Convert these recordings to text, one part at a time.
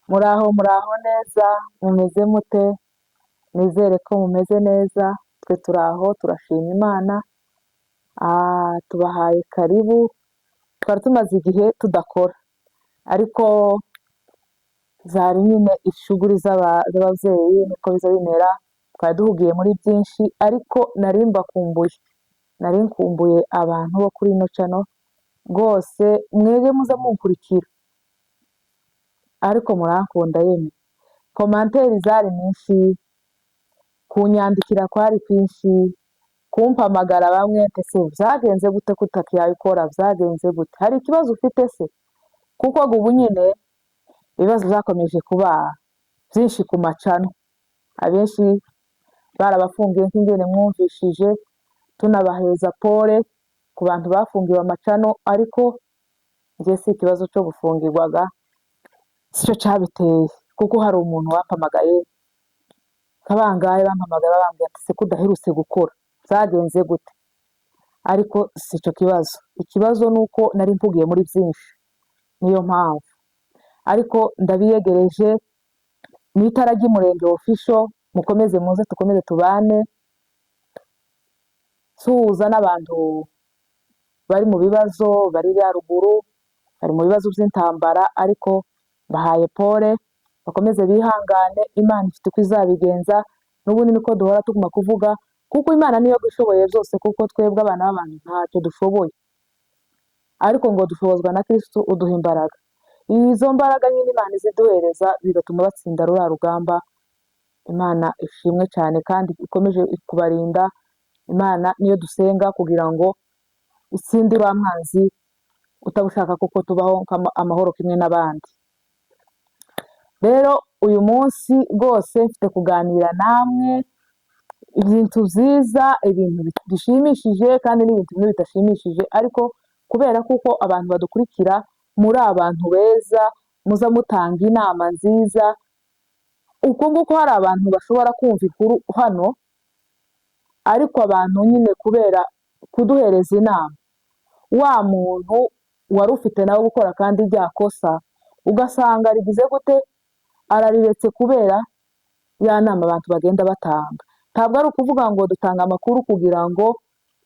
Muraho neza, mumeze mute? Nizere ko mumeze neza, twe turaho turashima Imana, tubahaye karibu, twari tumaze igihe tudakora, ariko zari nyine ishuguri z'ababyeyi niko biza bimera, twari duhugiye muri byinshi, ariko nari nkumbuye abantu bo kuri ino cano, rwose mwebwe muze munkurikira, ariko murankunda yemwe, komanteri zari nyinshi, kunyandikira kwari kwinshi, kumpamagara bamwe ese byagenze gute ko utakiyabikora, byagenze gute, hari ikibazo ufite se? Kuko ubu nyine ibibazo byakomeje kuba byinshi ku macano, abenshi barabafungiye nk'ingene mwumvishije, tunabaheza pole ku bantu bafungiwe amacano, ariko njye si ikibazo cyo gufungirwaga sicyo cyabiteye, kuko hari umuntu wampamagaye nk'abangahe bampamagara bambwira ati se ko udaherutse gukora, byagenze gute? Ariko si cyo kibazo, ikibazo ni uko nari mpugiye muri byinshi, niyo mpamvu, ariko ndabiyegereje mu itara ry'Umurenge official, mukomeze muze dukomeze tubane, suhuza n'abantu bari mu bibazo, bari haruguru, bari mu bibazo by'intambara, ariko bahaye pole, bakomeze bihangane, Imana ifite uko izabigenza, n'ubundi niko duhora tuguma kuvuga, kuko Imana niyo ishoboye byose, kuko twebwe abana b'abantu ntacyo dushoboye, ariko ngo dushobozwa na Kristo uduha imbaraga, izo mbaraga nyine Imana iziduhereza bigatuma batsinda ruriya rugamba. Imana ishimwe cyane kandi ikomeje kubarinda, Imana niyo dusenga kugira ngo itsinde uriya mwanzi utabushaka kuko tubaho amahoro kimwe n'abandi. Rero uyu munsi rwose mfite kuganira namwe ibintu byiza, ibintu bishimishije kandi n'ibintu bimwe bidashimishije, ariko kubera kuko abantu badukurikira muri abantu beza, muza mutanga inama nziza, uko nguko hari abantu bashobora kumva inkuru hano, ariko abantu nyine kubera kuduhereza inama, wa muntu wari ufite nawe gukora kandi ryakosa, ugasanga rigize gute, arariretse kubera ya nama abantu bagenda batanga. Ntabwo ari ukuvuga ngo dutanga amakuru kugira ngo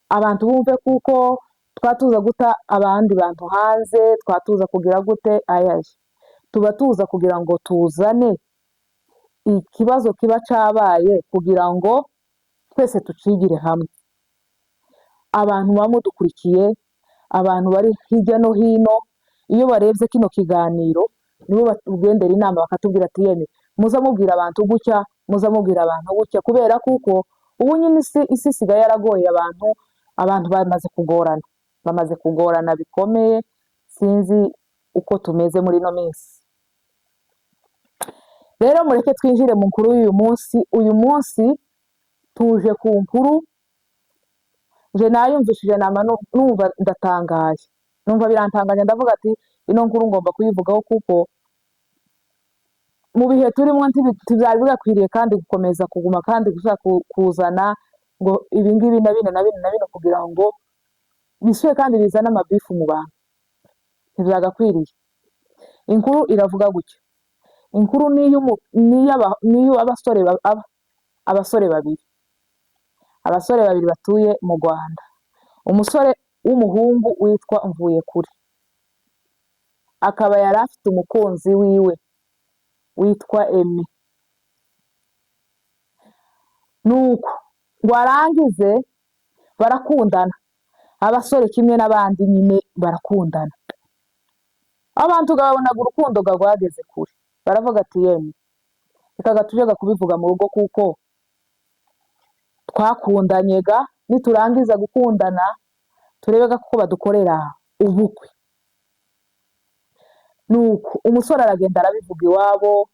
abantu bumve kuko twatuza guta abandi bantu hanze, twatuza kugira gute, ayaje tuba tuza kugira ngo tuzane ikibazo kiba cyabaye, kugira ngo twese tucigire hamwe. Abantu baba mudukurikiye, abantu bari hirya no hino, iyo barebye kino kiganiro nibo batugendera inama bakatubwira ati yeme muza mubwira abantu gutya, muza mubwira abantu gutya, kubera kuko ubu nyine isi isigaye yaragoye abantu bamaze kugorana bikomeye, sinzi uko tumeze muri ino minsi. Rero mureke twinjire mu nkuru y'uyu munsi. Uyu munsi tuje ku nkuru nje nayumvishije nama numva ndatangaye, numva birantangaje, ndavuga ati ino nkuru ngomba kuyivugaho, kuko mu bihe turimo ntibyari bigakwiriye kandi gukomeza kuguma kandi gushaka kuzana ngo ibi ngibi na bino na bino na bino, kugira ngo bishyuye kandi bizane amabifu mu bantu, ntibyagakwiriye. Inkuru iravuga gutya, inkuru abasore babiri batuye mu Rwanda, umusore w'umuhungu witwa Mvuyekure, akaba yari afite umukunzi wiwe witwa Emi, nuko ngo arangize barakundana, abasore kimwe n'abandi nyine barakundana, abantu babonaga urukundo rwageze kure, baravuga ati yemwe reka tujye kubivuga mu rugo, kuko twakundanye niturangiza gukundana turebe kuko badukorera ubukwe. Nuko umusore aragenda arabivuga iwabo,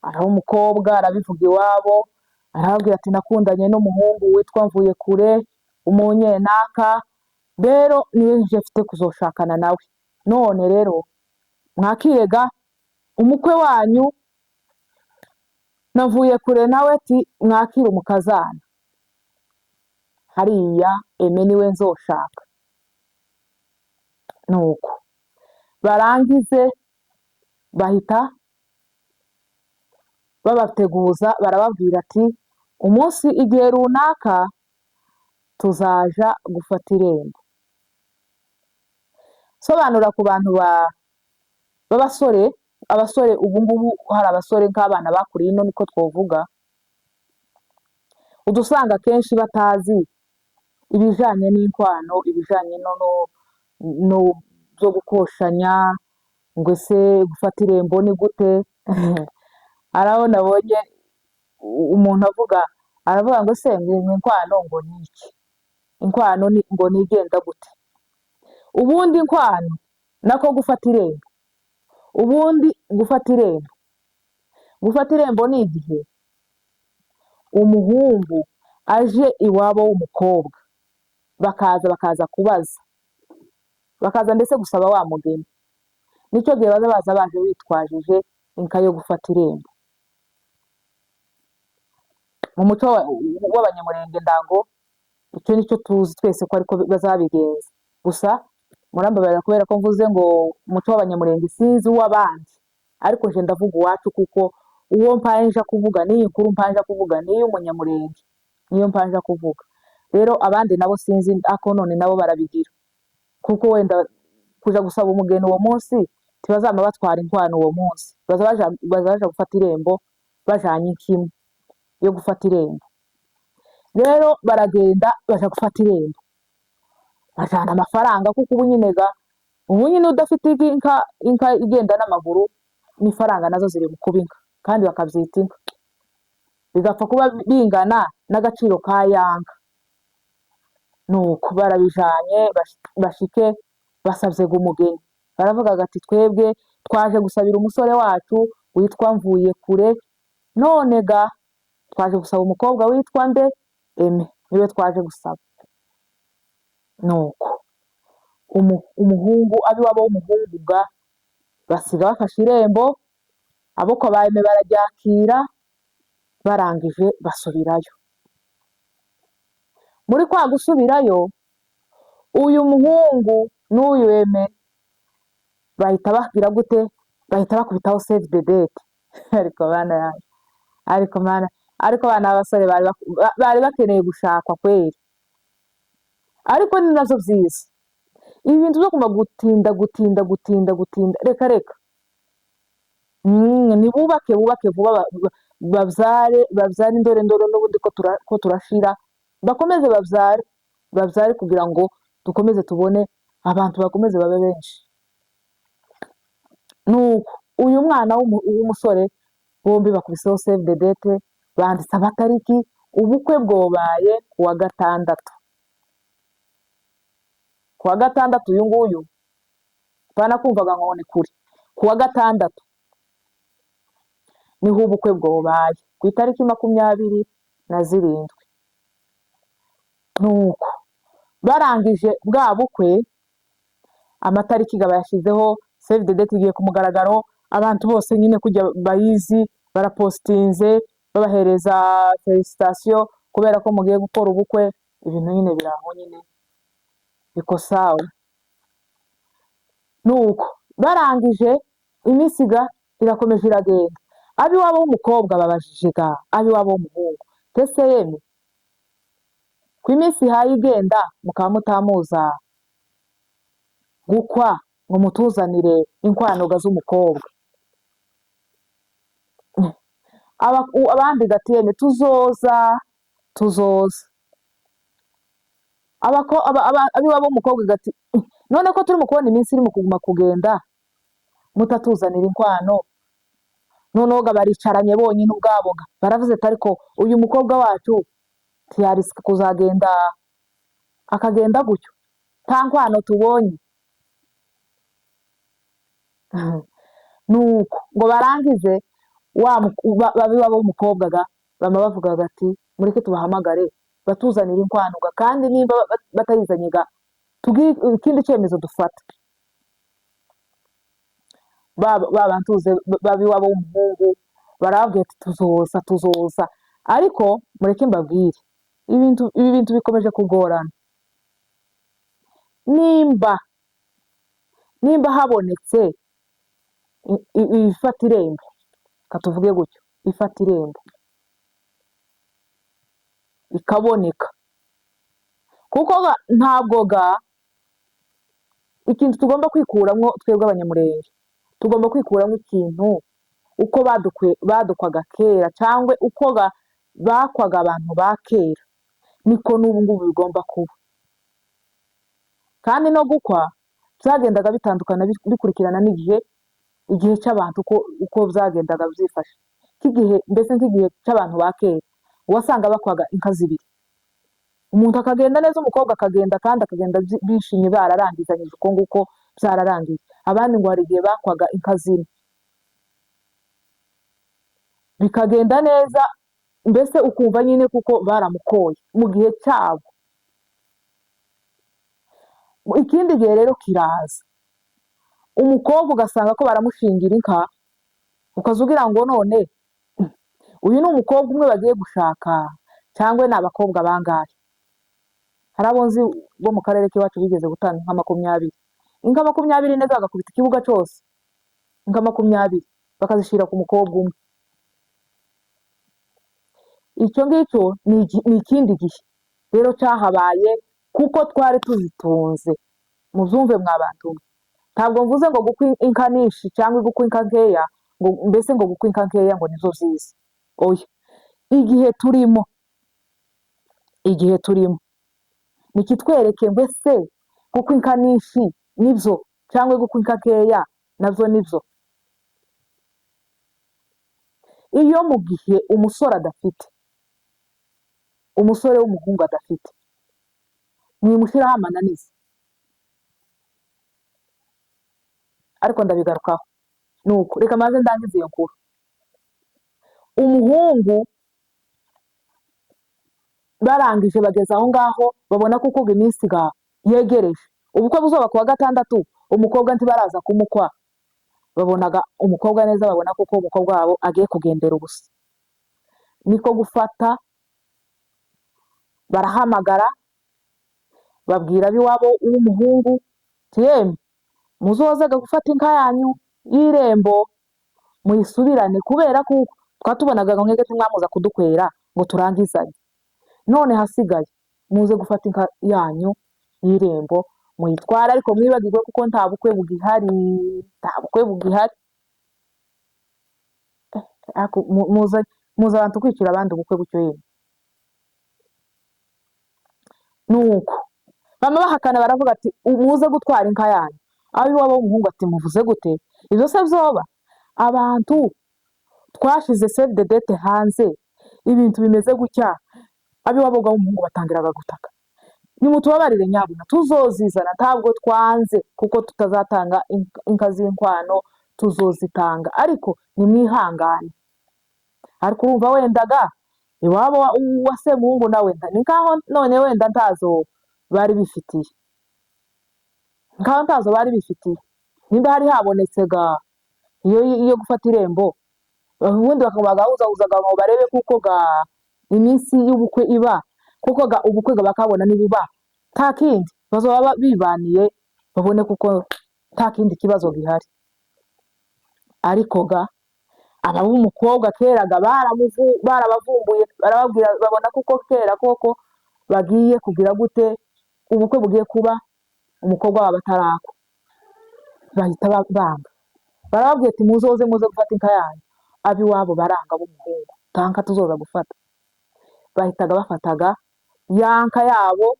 aho umukobwa arabivuga iwabo, arababwira ati nakundanye n'umuhungu witwa Mvuyekure umunyenaka, rero niwe nje mfite kuzoshakana nawe, none rero mwakirega umukwe wanyu na Mvuyekure nawe ati mwakire umukazana, hariya Eme niwe nzoshaka. Nuko barangize bahita babateguza barababwira ati umunsi igihe runaka tuzaja gufata irembo. Sobanura ku bantu b'abasore, abasore ubu ngubu hari abasore nk'abana bakuriye ino niko twovuga, udusanga akenshi batazi ibijanye n'inkwano, ibijanye no byo gukoshanya, ngo ese gufata irembo ni gute? Hari aho nabonye umuntu aravuga ngo ese inkwano ngo ni iki? Inkwano ngo nigenda gute? Ubundi inkwano nako gufata irembo, ubundi gufata irembo ni igihe umuhungu aje iwabo w'umukobwa, bakaza kubaza, bakaza ndetse gusaba wa mugeni, nicyo gihe baza baje bitwajije inka yo gufata irembo. Mu muco w'abanyamurenge ndango icyo nicyo tuzi twese ko ariko bazabigenza. Gusa murambabarira kubera ko mvuze ngo umuco w'abanyamurenge sinzi uw'abandi, ariko nje ndavuga uwacu kuko uwo mpanja kuvuga n'iyi nkuru mpanja kuvuga niyo umunyamurenge, niyo mpanja kuvuga. Rero abandi nabo sinzi ako none nabo barabigira, kuko wenda kuja gusaba umugeni uwo munsi ntibazama batwara inkwano uwo munsi, baza gufata irembo bajanye inkima yo gufata irembo. Rero baragenda baja gufata irembo, bajana amafaranga kuko ubu nyine udafite inka igenda n'amaguru n'ifaranga nazo ziri kuba inka, kandi bakabyita inka, bigapfa kuba bingana n'agaciro ka yanga. Nuko barabijanye bashike basabye umugeni, baravuga ati twebwe twaje gusabira umusore wacu witwa Mvuyekure, none ga twaje gusaba umukobwa witwa nde? Eme, niwe twaje gusaba. Nuko umuhungu abiwabo w'umuhungu ga basiga bafashe irembo, aboko ba Eme bararyakira, barangije basubirayo. Muri kwa gusubirayo, uyu muhungu n'uyu Eme bahita bagira gute? Bahita bakubitaho save the date. Ariko bana yanjye, ariko bana b'abasore bari bakeneye gushakwa kweri, ariko ni nazo byiza. Ibi bintu byo kuma gutinda, reka nibubake vuba, babyare indore n'ubundi ko turashira, bakomeze babyare kugira ngo dukomeze tubone abantu bakomeze babe benshi. Nuko uyu mwana w'umusore bombi bakubiseho save the date, banditse amatariki, ubukwe bwobaye kuwa gatandatu. Kuwa gatandatu uyu nguyu twanakumvaga ngo ni kure, kuwa gatandatu niho ubukwe bwobaye ku itariki 27. Nuko barangije bwa bukwe, amatariki bayashyizeho, save the date igiye ku mugaragaro, abantu bose nyine kujya bayizi, barapostinze babahereza felicitation kubera ko mugiye gukora ubukwe, ibintu nyine biraho nyine bikosawe. Nuko barangije imisiga irakomeje iragenda, abiwabo w'umukobwa babajije ga abiwabo w'umuhungu, tese Yeme ku iminsi haye igenda mukaba mutamuza gukwa ngo mutuzanire inkwanoga z'umukobwa. Abandi gati Yeme tuzoza. Abiwabo w'umukobwa gati none ko turi mu kubona iminsi iri mu kuguma kugenda mutatuzanira inkwano, noneho baricaranye bonyine ubwabo, baravuze ati ariko uyu mukobwa wacu tiyarisika kuzagenda akagenda gutyo nta nkwano tubonye. Nuko ngo barangize babiwabo w'umukobwa bama bavuga ati mureke tubahamagare batuzanira inkwano, kandi nimba batayizanye ikindi cyemezo dufata. Babantuze babiwabo w'umuhungu barababwira ati tuzoza, ariko mureke mbabwire ibi bintu bikomeje kugorana. Nimba habonetse ifata irembo, katuvuge gutyo, ifata irembo ikaboneka, kuko ntabwo ikintu tugomba kwikuramo twebwe abanyamurenge, tugomba kwikuramo ikintu uko badukwaga kera cyangwa uko bakwaga abantu ba kera, niko n'ubu ngubu bigomba kuba. Kandi no gukwa byagendaga bitandukana bikurikirana igihe cy'abantu uko byagendaga byifashe. Mbese nk'igihe cy'abantu ba kera wasanga bakwaga inka zibiri, umuntu akagenda neza, umukobwa akagenda kandi akagenda bishimye, bararangizanyije uko nguko byararangiye. Abandi ngo hari igihe bakwaga inka zine bikagenda neza, mbese ukumva nyine kuko baramukoye mu gihe cyabo. Ikindi gihe rero kiraza, umukobwa ugasanga ko baramushingira inka, ukaza ugira ngo none uyu ni umukobwa umwe bagiye gushaka cyangwa ni abakobwa bangahe? Hari abo nzi bo mu karere k'iwacu bigeze gutanga inka 20, inka 20 neza bagakubita ikibuga cyose, inka 20 bakazishyira ku mukobwa umwe. Icyo ngicyo ni ikindi gihe rero cyahabaye, kuko twari tuzitunze. Mubyumve mwa bantu mwe, ntabwo mvuze ngo gukwa inka nyinshi cyangwa gukwa inka nkeya, mbese ngo gukwa inka nkeya ngo nizo ziza, oya. Igihe turimo nikitwereke mbese gukwa inka nyinshi nibyo cyangwa gukwa inka nkeya nabyo nibyo. Iyo mu gihe umusore w'umuhungu adafite, mwimushyiraho amananiza, ariko ndabigarukaho. Nuko reka maze ndangize iyo nkuru. Umuhungu barangije bageze aho ngaho, babona kuko iminsi yegereje, ubukwe buzoba kuwa 6, umukobwa ntibaraza kumukwa. Babonaga umukobwa neza, babona kuko umukobwa wabo agiye kugendera ubusa, niko gufata barahamagara, babwira ab'iwabo w'umuhungu, yemwe muzozaga gufata inka yanyu y'irembo muyisubirane, kubera ko twatubonaga mwebwe ntimwamuza kudukwera ngo turangizanye, none hasigaye muze gufata inka yanyu y'irembo muyitware, ariko mwibagirwe kuko nta bukwe bugihari. Muze abantu kwicira abandi ubukwe gutyo yemwe. Nuko bamwe bahakana baravuga ati muze gutwara inka yanyu. Ab'iwabo w'umuhungu ati muvuze gute? Ibyo se byoba? Abantu twashize save the date hanze, ibintu bimeze gutya. Ab'iwabo w'umuhungu batangiraga gutaka, nimutubabarire nyabuna, tuzozizana, ntabwo twanze kuko tutazatanga inka z'inkwano, tuzozitanga, ariko nimwihangane. Ariko urumva wendaga iwabo wa Semuhungu nawe ni nkaho none wenda ntazo bari bifitiye, nimba hari habonetse iyo gufata irembo, ubundi bakabahuzahuzaga ngo barebe kuko iminsi y'ubukwe iba, kuko ubukwe bakabona nibuba nta kindi bazoba bibaniye, babone kuko nta kindi kibazo gihari. Ariko aba b'umukobwa kera barabavumbuye, barababwira, babona kuko kera koko bagiye kugira gute, ubukwe bugiye kuba, umukobwa wabo atarakwa, bahita banga, barababwira ati muze gufata inka yanyu. Ab'iwabo baranga b'umuhungu, nta nka tuzoza gufata. Bahitaga bafataga ya nka yabo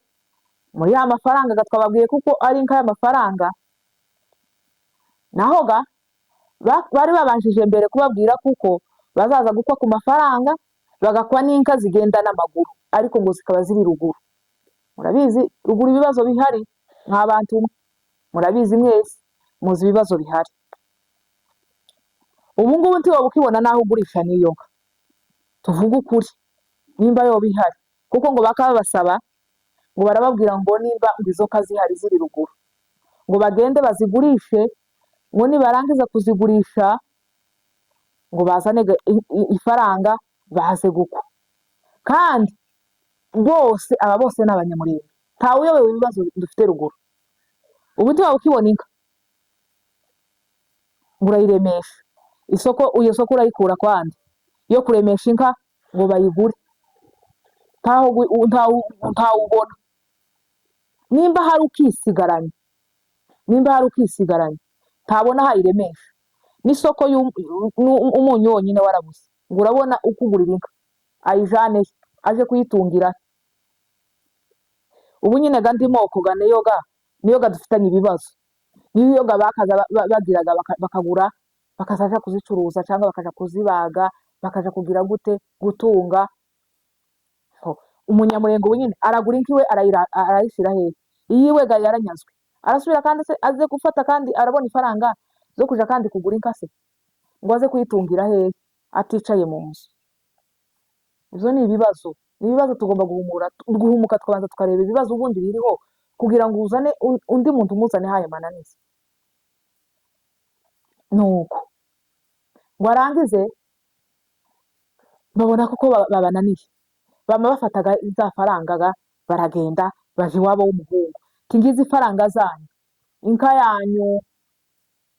muri ya mafaranga twababwiye kuko ari inka y'amafaranga. Naho bari babanjije mbere kubabwira kuko bazaza gukwa ku mafaranga, bagakwa n'inka zigenda n'amaguru, ariko ngo zikaba ziri ruguru. Murabizi ruguru ibibazo bihari, nk'abantu murabizi mwese, muzi ibibazo bihari. Ubu ngubu ntiwoba ukibona naho ugurisha n'iyo nka, tuvuge ukuri, nimba yoba ihari, kuko ngo bakabasaba ngo barababwira ngo nimba izo nka zihari ziri ruguru, ngo bagende bazigurishe, ngo nibarangiza kuzigurisha ngo bazane ifaranga baze gukwa. Kandi aba bose ni abanyamurenge, ntawe uyobewe ibibazo dufite ruguru. Ubu ntiwaba ukibona inka ngo urayiremesha, iyo soko urayikura kwande, yo kuremesha inka ngo bayigure, ntawubona. nimba hari ukisigaranye nimba hari ukisigaranye ntabona aho ayiremesha, n'isoko umunyu wonyine warabuze, ngo urabona ukugurira inka ayijane aje kuyitungira. ubu nyine ga ndi moko ga niyo ga dufitanye ibibazo, niyo ga bakaza bagiraga bakagura bakazaja kuzicuruza cyangwa bakaja kuzibaga bakaja kugira gute gutunga. umunyamurenge ubu nyine aragura inka iwe arayishyira hehe, iyiwe ga yaranyazwe, arasubira kandi se aze gufata kandi arabona ifaranga zo kuja kandi kugura inka se ngo aze kuyitungira hehe aticaye mu nzu. Ibyo ni ibibazo tugomba guhumuka tukabanza tukareba ibibazo ubundi biriho kugira ngo uzane undi muntu umuzane haya mananiza. nuko ngo arangize babona kuko babananiye, bama bafataga za farangaga baragenda baje iwabo w'umuhungu, tingize ifaranga zanyu, inka yanyu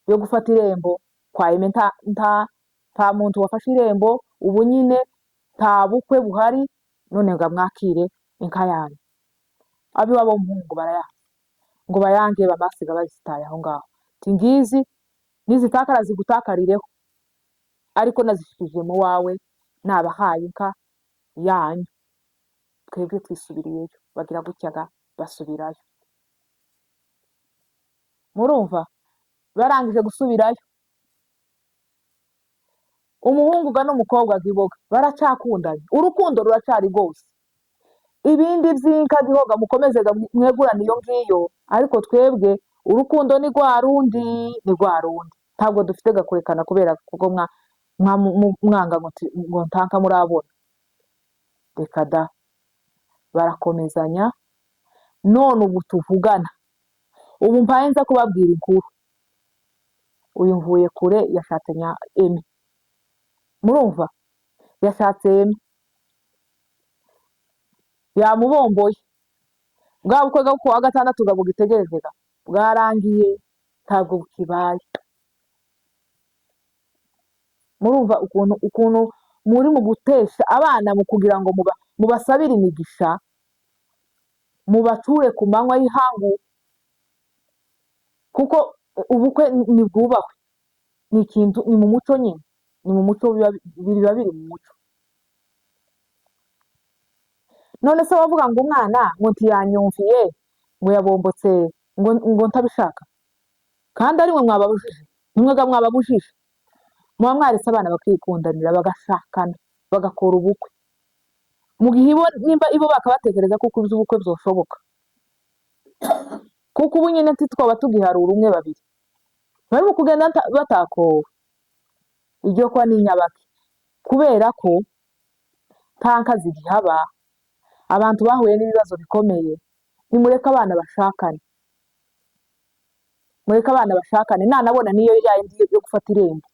yo gufata irembo kwa Aime nta muntu wafashe irembo ubu nyine nta bukwe buhari, none ngo mwakire inka yanyu. Ab'iwabo w'umuhungu barayaha ngo bayange bamasiga bazitaye aho ngaho, tingizi nizitakara zigutakarireho, ariko nazishije mu wawe nabahaye inka yanyu, twebwe twisubiriyeyo. bagira gutyaga basubirayo. murumva barangije gusubirayo, umuhungu ga n'umukobwa giboga baracakundanye, urukundo ruracari rwose. ibindi by'inka gihoga mukomeze mwegurana iyo ngiyo, ariko twebwe urukundo ni rwa rundi ntabwo dufite gakurekana kubera kuko mwanga ngo ntanka murabona. reka da, barakomezanya. none ubu tuvugana, ubu mpaye nza kubabwira inkuru, uyu mvuye kure yashatse Aime, murumva yashatse Aime yamubomboye, bwa bukwe bwo kuwa gatandatu ga bugitegerezega bwarangiye ntabwo bukibaye. murumva ukuntu muri mu gutesha abana mu kugira ngo mubasabire imigisha, mubature ku manywa y'ihangu, kuko ubukwe nibwubahwe, ni ikintu, ni mu muco nyine, ni mu muco, biba biri mu muco. none se wavuga ngo umwana ngo ntiyanyumviye ngo yabombotse ngo ntabishaka, kandi ari mwe mwababujije, nimwega mwababujije. muba mwaretse abana bakikundanira bagashakana bagakora ubukwe, mu gihe nimba ibo bakabatekereza kuko iby'ubukwe byoshoboka, kuko ubu nyine twaba tugiharura umwe babiri barimo kugenda batakowe. iryo kwa ni inyabaki, kubera ko nta nka zigihaba, abantu bahuye n'ibibazo bikomeye. nimureke abana bashakane, mureke abana bashakane, nanabona niyo yindi yo gufata irembo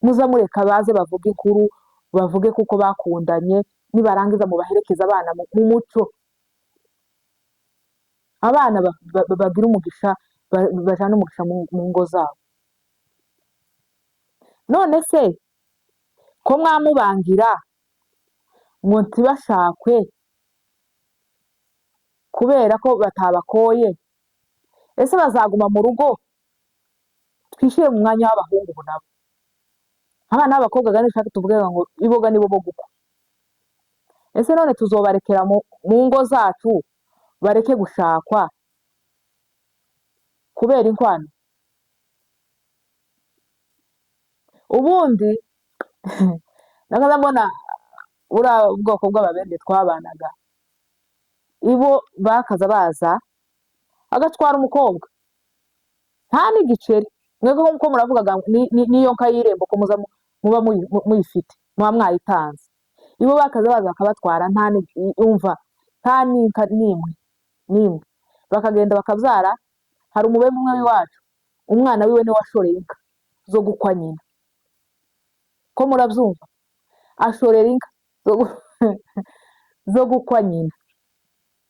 muza mureka baze bavuge inkuru, bavuge kuko bakundanye, nibarangiza mubaherekeza abana mu muco, abana bagira umugisha, bajana umugisha mu ngo zabo. none se ko mwamubangira ngo ntibashakwe kubera ko batabakoye, ese bazaguma mu rugo twishyire mu mwanya w'abahungu? ubu nabo abana b'abakobwa gani shaka tuvuge ngo iboga nibo bo gukwa. ese none tuzobarekera mu ngo zacu bareke gushakwa kubera inkwano? ubundi nakaza mbona buriya ubwoko bw'ababembe twabanaga, ibo bakaza baza agatwara umukobwa nta n'igiceri, mwebwe nk'uko muravugaga n'iyo nka y'irembo ko muba muyifite, muba mwayitanze. ibo bakaza baza bakabatwara nta n'inka n'imwe, bakagenda bakabyara. hari umubembe umwe w'iwacu, umwana wiwe niwe washoreye inka zo gukwa nyina, ko murabyumva, ashorera inka zo gukwa nyina.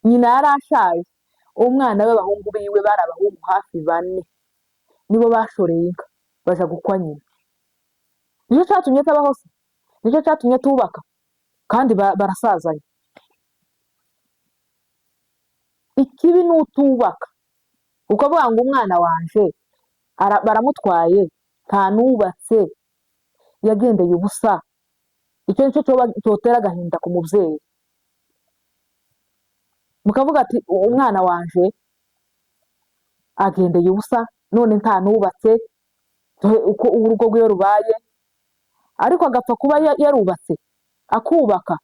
nyina yari ashaje, umwana we bahungu biwe bari abahungu hafi 4, nibo bashoreye inka baja gukwa nyina. nicyo cyatumye atabaho se, nicyo cyatumye tubaka kandi barasazanye. Ikibi ni utubaka ukavuga ngo umwana wanje baramutwaye nta nubatse yagendeye ubusa, icyo nicyo cyotera agahinda ku mubyeyi. Mukavuga ati umwana wanje agendeye ubusa none nta nubatse, uko urugo rwe rubaye, ariko agapfa kuba yarubatse akubaka.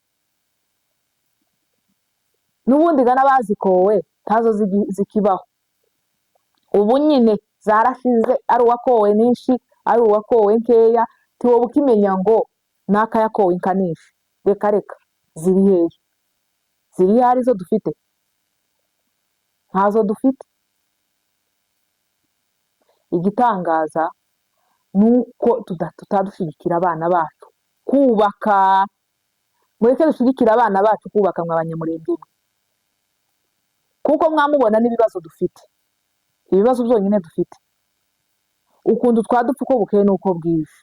N'ubundi gana bazikowe ntazo zikibaho. Ubu nyine zarashize, ari uwakowe nyinshi ari uwakowe nkeya, tiwoba ukimenya ngo naka yakowe inkanisha. Reka reka, ziri hehe? Ziri hehe arizo dufite? Ntazo dufite. Igitangaza nuko tutadushyigikira abana bacu kubaka. Mureke dushyigikira abana bacu kubaka, mwa Banyamulenge mwe, kuko mwamubona n'ibibazo dufite. Ibibazo byonyine dufite, ukuntu twadupfa uko bukeye n'uko bwije.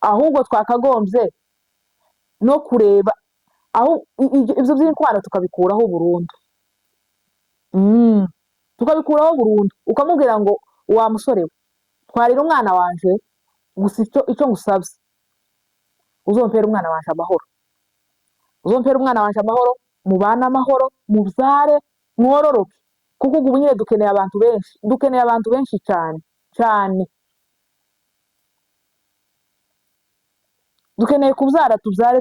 Ahubwo twakagombye no kureba aho ibyo by'inkwano tukabikuraho burundu. Tukabikuraho burundu, ukamubwira ngo wa musore we, twarira umwana wanje, gusa icyo ngusabye uzompera umwana wanje amahoro, uzompera umwana wanje amahoro, mubane amahoro, mubyare, mwororoke. Kuko ubu nyine dukeneye abantu benshi, dukeneye abantu benshi cyane cyane. Dukeneye kubyara, tubyare,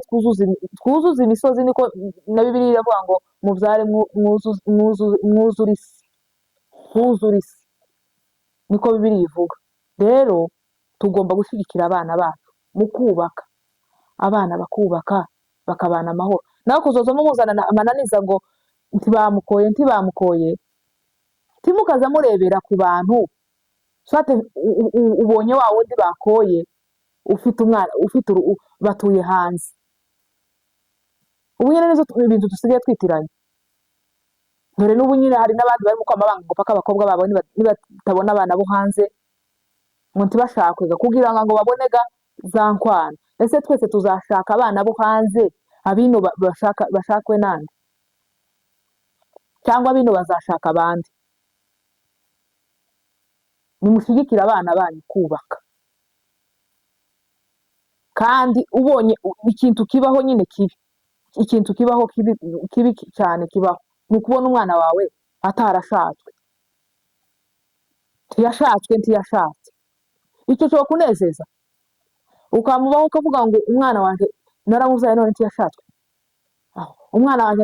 twuzuze imisozi, niko na Bibiliya iravuga ngo mubyare mwuzure isi, mwuzure isi, niko Bibiliya ivuga. Rero tugomba gushyigikira abana bacu mu kubaka, abana bakubaka bakabana amahoro. Nawe kuzozamo muzana amananiza ngo ntibamukoye, timukaza murebera ku bantu. Swate ubonye wa wundi bakoye, ufite umwana, batuye hanze. Ubu nyine nizo ibintu dusigaye twitiranya. Dore n'ubu nyine hari n'abandi bari gukoma abanga ngo paka abakobwa babo nibatabona abana bo hanze ngo ntibashakwega kugira ngo babonega za nkwano. Ese twese tuzashaka abana bo hanze, abino bashakwe nande? Cyangwa abino bazashaka abandi? Nimushyigikire abana banyu kubaka. Kandi ubonye ikintu kibaho nyine kibi, ikintu kibaho kibi cyane kibaho, ni ukubona umwana wawe atarashatswe, ntiyashatse. Icyo cyo kunezeza, ukamubaho ukavuga ngo umwana wanjye naramubyaye none ntiyashatswe, umwana wanjye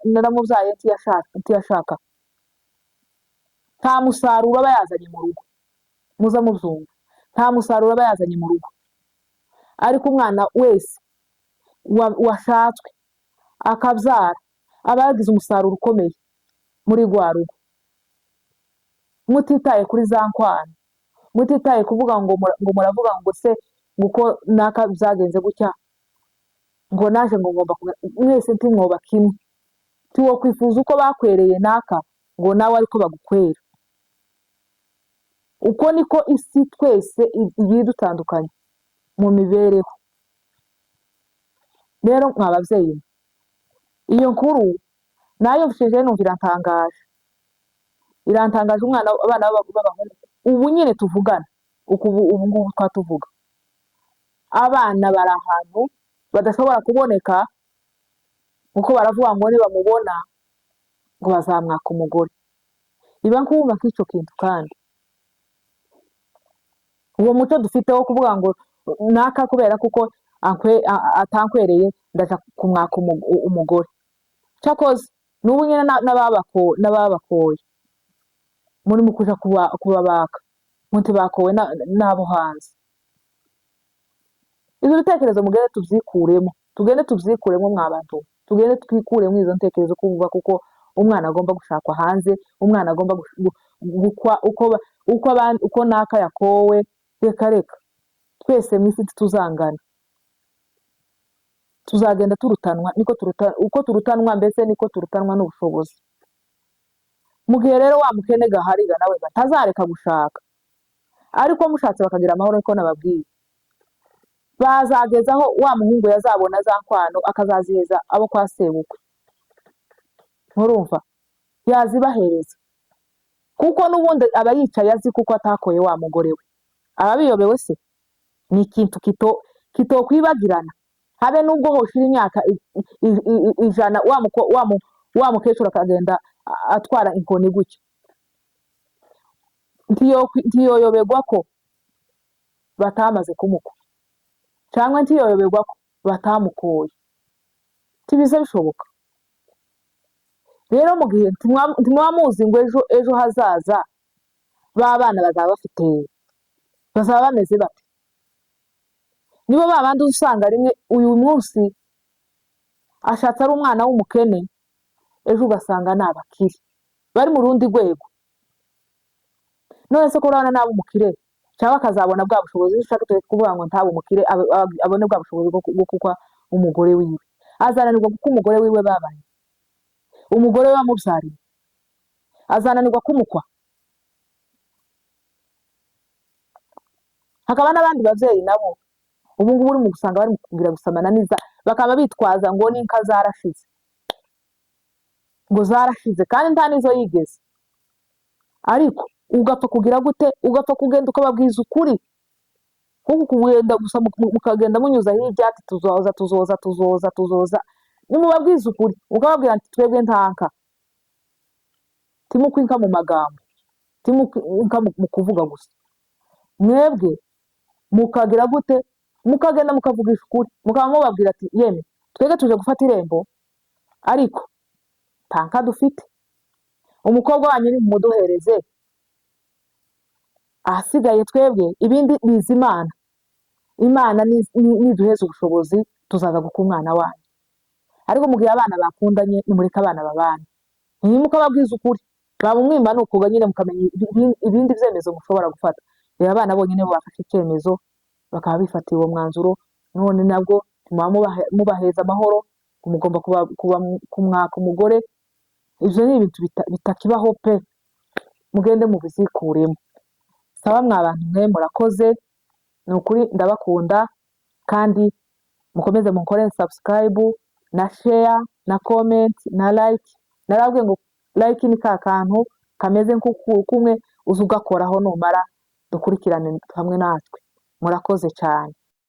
naramubyaye ntiyashaka. Nta musaruro aba yazanye mu rugo, muza mubyumva, nta musaruro aba yazanye mu rugo. Ariko umwana wese washatswe akabyara aba yagize umusaruro ukomeye muri rwa rugo. Mutitaye kuri za nkwano, mutitaye kuvuga ngo muravuga ngo se nguko naka byagenze gutya, ngo naje ngo ngomba mwese ntimwoba kimwe, tiwo kwifuza uko bakwereye naka ngo nawe ariko bagukwera. Uko niko isi twese igiye dutandukanye mu mibereho. Rero mwa babyeyi, iyo nkuru nayo mfishije numva irantangaje, abana b'abahungu ubu nyine tuvugana, ubu ngubu twatuvuga, abana bari ahantu badashobora kuboneka, kuko baravuga ngo nibamubona ngo bazamwaka umugore. Iba nk'ubu nk'icyo kintu. Kandi uwo muco dufite wo kuvuga ngo naka kubera kuko atankwereye ndaja kumwaka umugore. Cyakoze n'ubu nyine n'ababakoye muri mu kuja kubabaka, muti bakowe n'abo hanze. Izo bitekerezo tugende tubyikuremo mwa bantu, tugende twikuremo izo ntekerezo kuvuga kuko umwana agomba gushakwa hanze, umwana agomba gukwa uko naka yakowe. Reka reka, twese mu isi tuzangana, tuzagenda turutanwa, uko turutanwa mbese niko turutanwa n'ubushobozi. Mu gihe rero wa mukene gahariga nawe batazareka gushaka, ariko mushatse bakagira amahoro, niko nababwiye. bazagezaho wa muhungu yazabona za nkwano akazaziheza abo kwa sebukwe, murumva, yazibahereza kuko n'ubundi aba yicaye azi kuko atakoye wa mugore we, aba biyobewe se. Ni ikintu kitokwibagirana, habe nubwo hoshira imyaka ijana wa mukecuru akagenda atwara inkoni gutya, ntiyoyoberwa ko batamaze kumukwa, cyangwa ntiyoyoberwa ko batamukoye, tibize bishoboka. Rero mu gihe ntimwaba muzi ngo ejo hazaza b'abana bazaba bameze bate. Nibo babandi usanga rimwe uyu munsi ashatse ari umwana w'umukene, ejo ugasanga ni abakire bari mu rundi rwego. None se ko urabona naba umukire cyangwa akazabona bwa bushobozi, ushaka kuvuga ngo ntabe umukire abone bwa bushobozi bwo kukwa umugore wiwe, azananirwa kuko umugore wiwe babanye, umugore we wamubyariye azananirwa kumukwa. Hakaba n'abandi bavyeyi nabo ubu ngubu uri mu gusanga bari kugira gusamana niza, bakaba bitwaza ngo n'inka zarashize, ngo zarashize kandi nta nizo yigeze, ariko ugapfa kugira gute, ugapfa kugenda ukababwiza ukuri, kuko kugenda gusa mukagenda munyuza hirya ati tuzoza, nimubabwiza ukuri ukababwira ati twebwe ntanka, timukwinka mu magambo, timukwinka mu kuvuga gusa, mwebwe mukagira gute, mukagenda mukavugisha ukuri, mukaba mubabwira ati yeme twebwe tuje gufata irembo, ariko tanka dufite, umukobwa wanyu nimumuduhereze, ahasigaye twebwe ibindi biza Imana niduheza ubushobozi tuzaza guka umwana wanyu. Ariko mu gihe abana bakundanye nimureka abana babana, ntimukababwiza ukuri, baba umwimba ni ukuga nyine mukamenya ibindi byemezo mushobora gufata. Rero abana bonyine bo bafashe icyemezo bakaba bifatiye uwo mwanzuro, none nabwo mubaheza amahoro, mugomba kumwaka umugore. Ivyo ni ibintu bitakibaho pe, mugende mubizikuremo. Sawa mwa bantu mwe murakoze, ni ukuri ndabakunda, kandi mukomeze mukore subscribe na share na comment na like. Narabwiye ngo like ni ka kantu kameze kumwe uza ugakoraho numara dukurikirane hamwe natwe. Murakoze cyane.